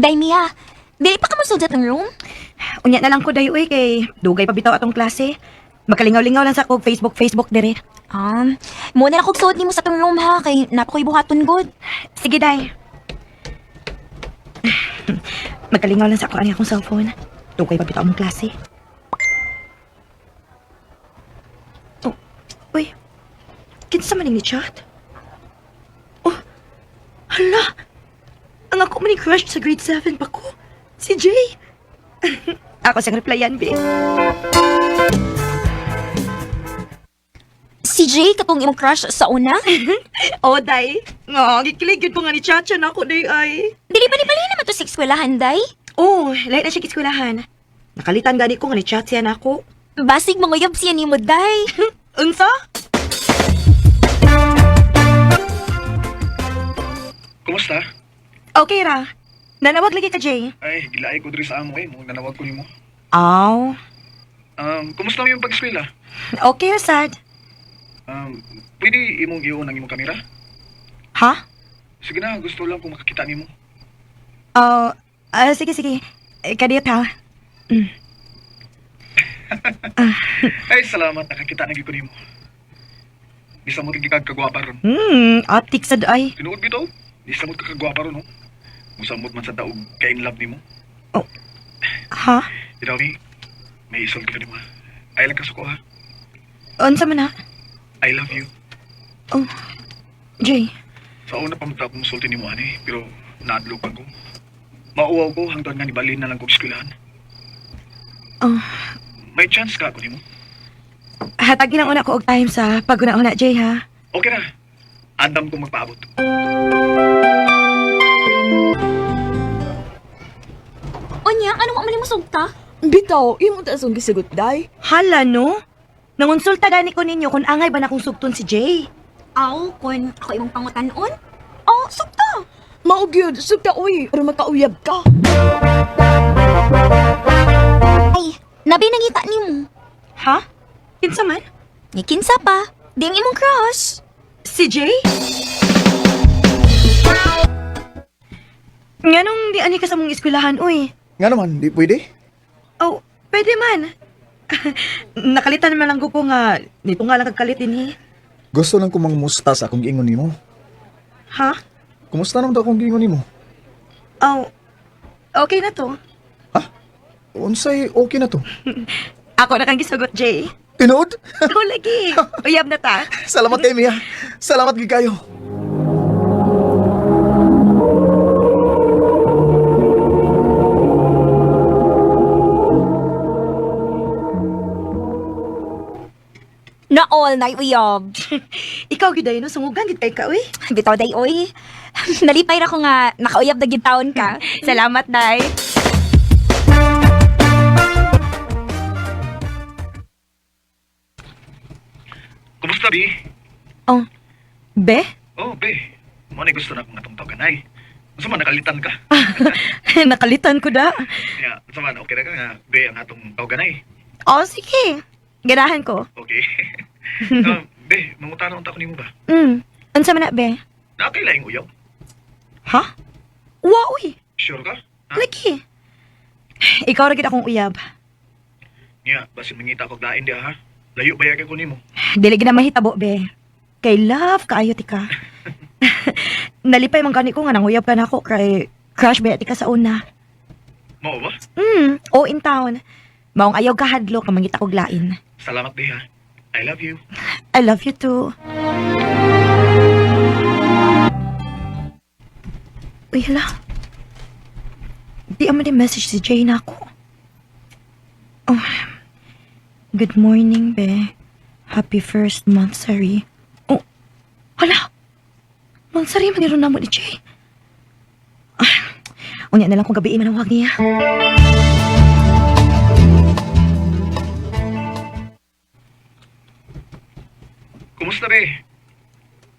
Day Mia, dili pa ka masud sa tong room? Unya na lang ko dayo kay dugay pa bitaw atong klase. Makalingaw-lingaw lang sa kog Facebook dire. Muna na kog suot nimo sa tong room ha, kay napakoy buhaton good. Sige day. Makalingaw lang sa ako ani akong cellphone. Dugay pa bitaw among klase. Oh, uy. Kinsa man ni chat? Oh, hala. Ang ako man crush sa grade 7 pa ko. Si Jay. Ako siyang replyan, be. Si Jay katong imong crush sa una? Oh, day. Nga, gikilig yun po nga ni Chacha na ako, day, ay. Dili pa ni bali naman to sa eskwelahan, Day? Oh, lahat na siya kiskwelahan. Nakalitan gani ko nga ni Chat siya na ako. Basig manguyab siya nimo, Day. Unsa? Kumusta? Okay ra. Nanawag lagi ka, Jay. Ay, gilaay ko diri sa amo mo nanawag ko nimo. Aw. Kumusta mo yung pag-eskwela? Okay ra, sad. Pwede imong iyon ang imong kamera? Ha? Sige na, gusto lang kung makakita nimo. Sige, sige. Kadiyot ha. Ay, salamat nakakita na gyud ko nimo. Bisa mo tigikag kagwapa ron. Atik sad ay. Tinuod bitaw. Bisa mo kagwapa ron, no? Musamot man sa daog kay in love nimo. Oh. Ha? Itaw ni, may isol ka nimo. Ay lang kasuko ha. Unsa man ha? I love you. Oh. Jay. Sa una pa magtapong sulti nimo ani, pero naadlok ko. Mauwaw ko hangtod nga nibalin na lang kong eskwelahan. Oh. May chance ka ako nimo. Hatagin ang una ko og time sa paguna-una, Jay ha. Okay na. Andam kong magpaabot. Onya, ano mo man mo sugta? Bitaw, imo ta song gisugot day. Hala, no? Nangonsulta gani ko ninyo kung angay ba na kong sugton si Jay. Aw, kun ako imong pangutanon? Oh, sugta. Mao gyud, sugta uy, para makauyab ka. Ay, nabi nangita nimo. Ha? Kinsa man? Ni kinsa pa? Di ang imong crush. Si Jay? Nganong di ani ka sa mong eskwelahan, uy? Nga naman, di pwede. Oh, pwede man. Nakalitan naman lang ko nga, nito nga lang kagkalit din eh. Gusto lang ko mangumusta sa akong giingon nimo. Ha? Kumusta naman daw akong giingon nimo? Oh, okay na to. Ha? Unsay okay na to? Ako na kang gisugot, Jay. Tinood? Ako lagi. Uyab na ta. Salamat kay Mia. Salamat gid kayo. Na all night uyab. Ikaw giday no, sungugan gid kay ka, uy. Bitaw day oy. Nalipay ra ko nga nakauyab na gid taon ka. Salamat day. Kumusta, Bi? Oh, be? Oh, Bi. Mo na gusto na akong atong taganay. Gusto man nakalitan ka. Nakalitan ko da. Kaya, gusto man, okay na ka nga, Bi, ang atong taganay. Oh, sige. Ganahan ko. Okay. Bi, mangutana unta ko nimo ba? Unsa man na, be? Nakailaing uyaw. Ha? Wow, uy. Sure ka? Ha? Lagi. Ikaw ra gid akong uyab. Nga, basin mangita ko lain di ha. Layo ba yakin ko nimo? Dili gid na mahitabo, be. Kay love kaayo ti ka. Nalipay man gani ko nga nanguyab ka nako kay crush ba ti ka sa una. Mao ba? Oh, in town. Maong ayaw ka hadlo ka mangita kog lain. Salamat, Bi ha. I love you. I love you too. Uy, hala. Di aman din message si Jay na ako. Oh. Good morning, be. Happy first month, sorry. Oh, hala. Mansari man niron na mo ni Jay. Unya na lang kung gabi manawag niya. Kumusta, Bi?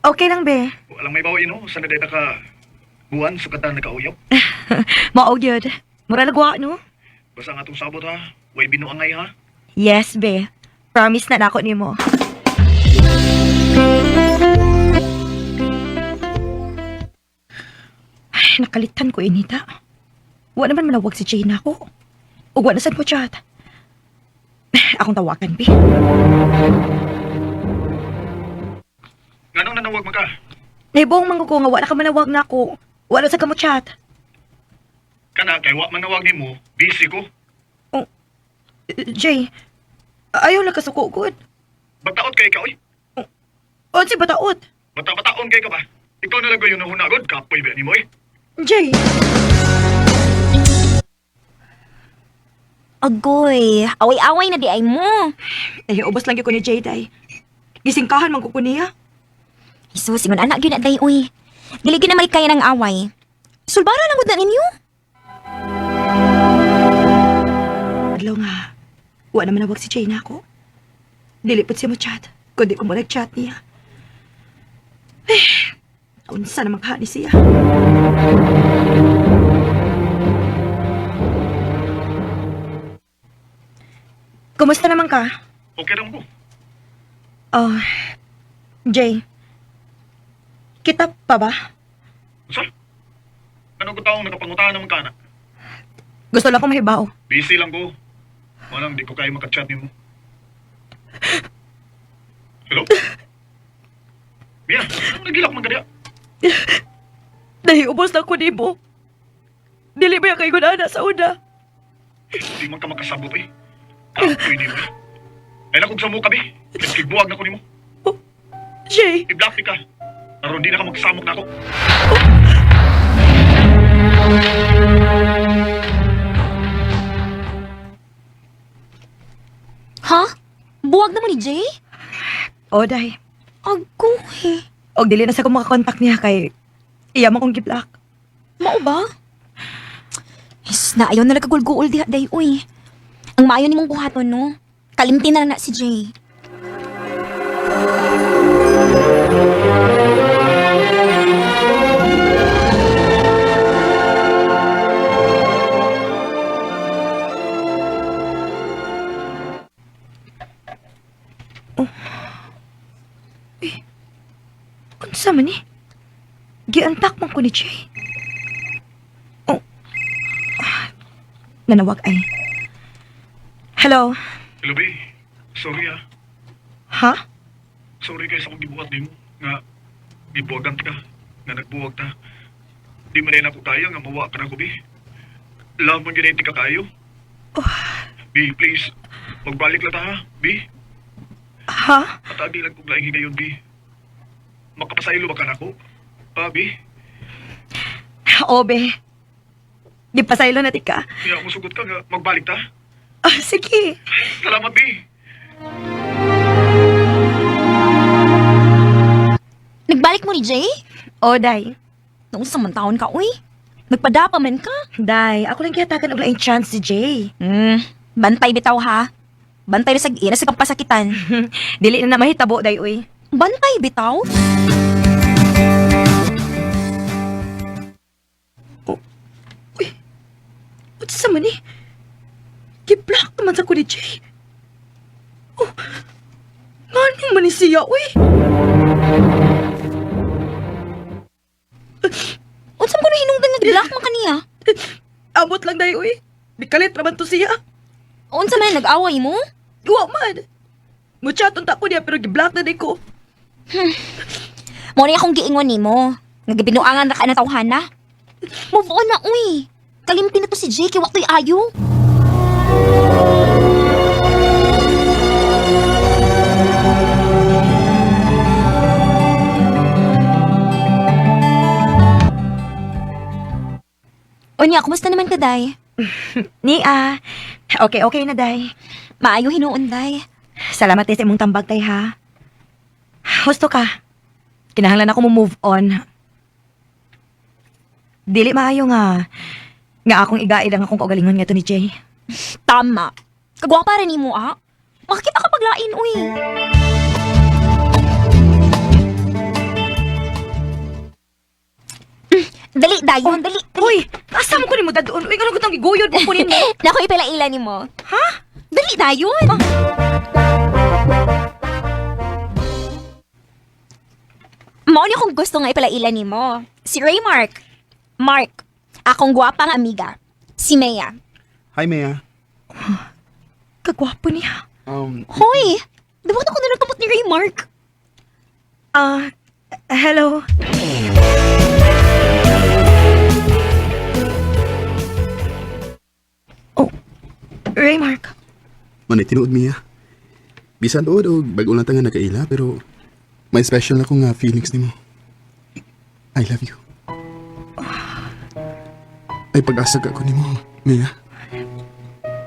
Okay lang, be. Walang may bawi, no? Sana data ka buwan sa kata nagkauyap. Mao gyud. Mura lagwa, no? Basta nga itong sabot, ha? Way binuangay, ha? Yes, be. Promise na nako nimo. Ay, nakalitan ko inita. Wa naman manawag si Jay na ako. Ug wa na sad mo chat. Akong tawakan, Bi. Nganong nanawag man ka? Naibong man ko nga wa na ka manawag na ako. Wala sa kamo chat. Kana kay wa man nawag nimo, busy ko. Jay, ayaw lang kasuko good. Bataot kay ka oy. O si bataot. Bata-bataon kay ka ba? Ikaw na lang ko yung nahunagod, kapoy ba nimo eh. Jay, Agoy, away-away na di ay mo. ay ubos lang gyud ko ni Jay day. Gisingkahan man ko niya. Jesus, ingon anak gyud na day uy. Dili gyud na may kaya ng away. Sulbara lang gud na ninyo. Adlaw nga, wa naman nawag si Jay na ako. Dili pud siya mo chat, kundi ko mo nag-chat niya. Unsa na maghaani siya? Kumusta naman ka? Okay lang ko. Oh, Jay. Kita pa ba? Sa? Ano ko taong nakapangutaan naman ka na? Gusto lang ko mahibaw. Busy lang ko. Walang di ko kaya makachat nimo. Hello? Mia, anong nagilak man kanya? Dahil ubos lang ko ni mo. Dili ba yung kayo na sa una? Di man ka makasabot eh. Kapoy nimo. Ay nakog sa mo kami. Nagkigbuwag na ko nimo. Jay, I-block ka. Aron di na ka magsamok na ako. Ha? Buwag naman ni Jay? o day. Agoy. Og dili na sa kong makakontak niya kay iya mo kong gi-block. Mao ba? Yes, na ayaw na nagkagulguol diha day uy. Ang maayo ni mong buhaton no. Kalimtin na si Jay. Unsa man ni? Giantak man ko ni Jay. Oh. Nanawag ay. Hello? Hello, be. Sorry ah. Ha? Sorry kay sa akong gibuhat nimo. Nga, gibuwagan ka. Nga nagbuwag ta. Di man rin ako kaya nga mawa ka na ko, be. Love man giniti ka kayo. Be, please. Magbalik lang ta ha, be. Ha? Patagi lang kong laing higayon, be. Makapasaylo ba ka na ko? Be. Obe. Di pasaylo na ti ka. Kaya musugot ka nga magbalik ta. Ah, sige. Salamat, be. Nagbalik mo ni Jay? O, day. Noong samantaon ka uy. Nagpadapa man ka. Day, ako lang kiyatakan og laing chance si Jay. Bantay bitaw ha. Bantay na sa ina sa kapasakitan. Dili na mahitabo, day, uy. Bantay bitaw? Unsa man ni? Gi-block naman sa ko ni Jay. Oh, ngani man ni siya, uy. Unsa mo na hinungdan nga gi-block man kaniya? Abot lang, day, uy. Bikalit naman to siya. Unsa man nag-away mo? Wa man. Muchaton ta ko niya pero gi-block na day ko. Mo ni akong giingon nimo. Nga gibinuangan ra ka na tawhana. Move on na uy. Kalimti na to si Jay kay waktoy ayo. Unya, kumusta naman ka, Day? Okay na, day. Maayo hinuon, Day. Salamat sa imong tambag, tay, ha. Husto ka. Kinahanglan ako mo move on. Dili maayo nga. Nga akong igaid ang akong kaugalingon nga to ni Jay. Tama. Kagwapa rin mo, ah. Makakita ka paglain, uy. Dali, dayon, dali. Uy, asa mo ko ni mo dadoon? Uy, ganun ko itong giguyod mo kunin mo. Naku, ipalaila ni mo. Ha? Dali, dayon. Mao ni akong gusto nga ipalaila ni mo. Si Raymark. Mark, akong gwapang amiga. Si Mea. Hi, Mea. Kagwapo niya. Hoy! Dapat ako na nagkamot ni Raymark. Hello? Oh, Raymark. Manay tinuod, Mia. Bisan dood o bago lang nga nakaila, pero may special na ko nga feelings ni mo. I love you. Ay pag-asag ako ni mo, Mia.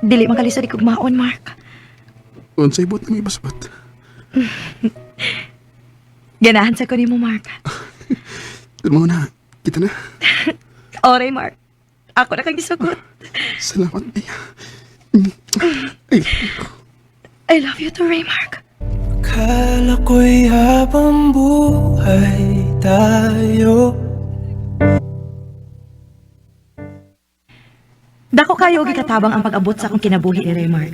Dili makalisod ikog maon, Mark. Unsay bot na may basbat. Ganahan sa ko ni mo, Mark. Doon mo na, kita na. Oray, Mark. Ako na kang gisugot. Salamat, Mia. I love you too, Raymark. Kala ko'y habang buhay tayo. Dako kayo og ikatabang ang pag-abot sa akong kinabuhi ni Raymark.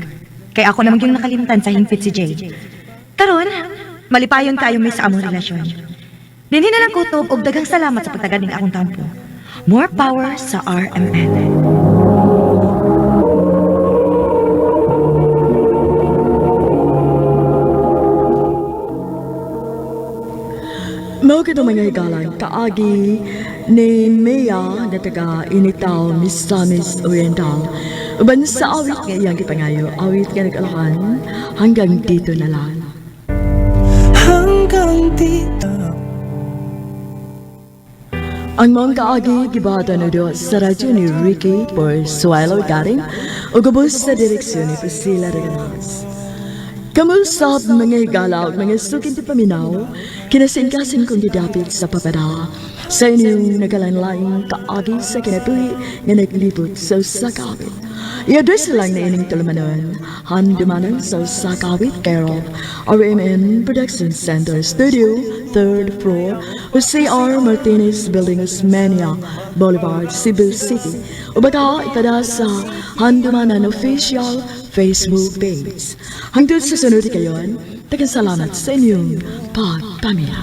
Kay ako naman yung nakalimtan sa hingpit si Jay. Karon, malipayon kayo may sa among relasyon. Dinhi na lang kutob og daghang salamat sa pagtagad ning akong tampo. More power sa RMN. Mao kita mga higalan kaagi ni Mea na taga Initaw, Misamis Oriental. Uban sa awit nga iyang kipangayo, awit nga nag-alahan hanggang dito na lang. Hanggang dito. Ang mga kaagi gibata na do sa radyo ni Ricky por Suelo Garing o gabos sa direksyon ni Priscilla Reganas. Kamusap mga higala at mga sukin ti paminaw, kinasingkasin kong didapit sa papada sa inyong nagalanlaing kaagi sa kinatuhi nga naglibot sa sakawit. I-address lang na ining tulumanon, handumanon sa sakawit Carol, RMN Production Center Studio, 3rd floor, Jose R. Martinez Building, Osmeña Boulevard, Cebu City. O baka ipada sa handumanan official Facebook page. Hangtod sa sunod kayon, tagang salamat sa inyong pagpamilya.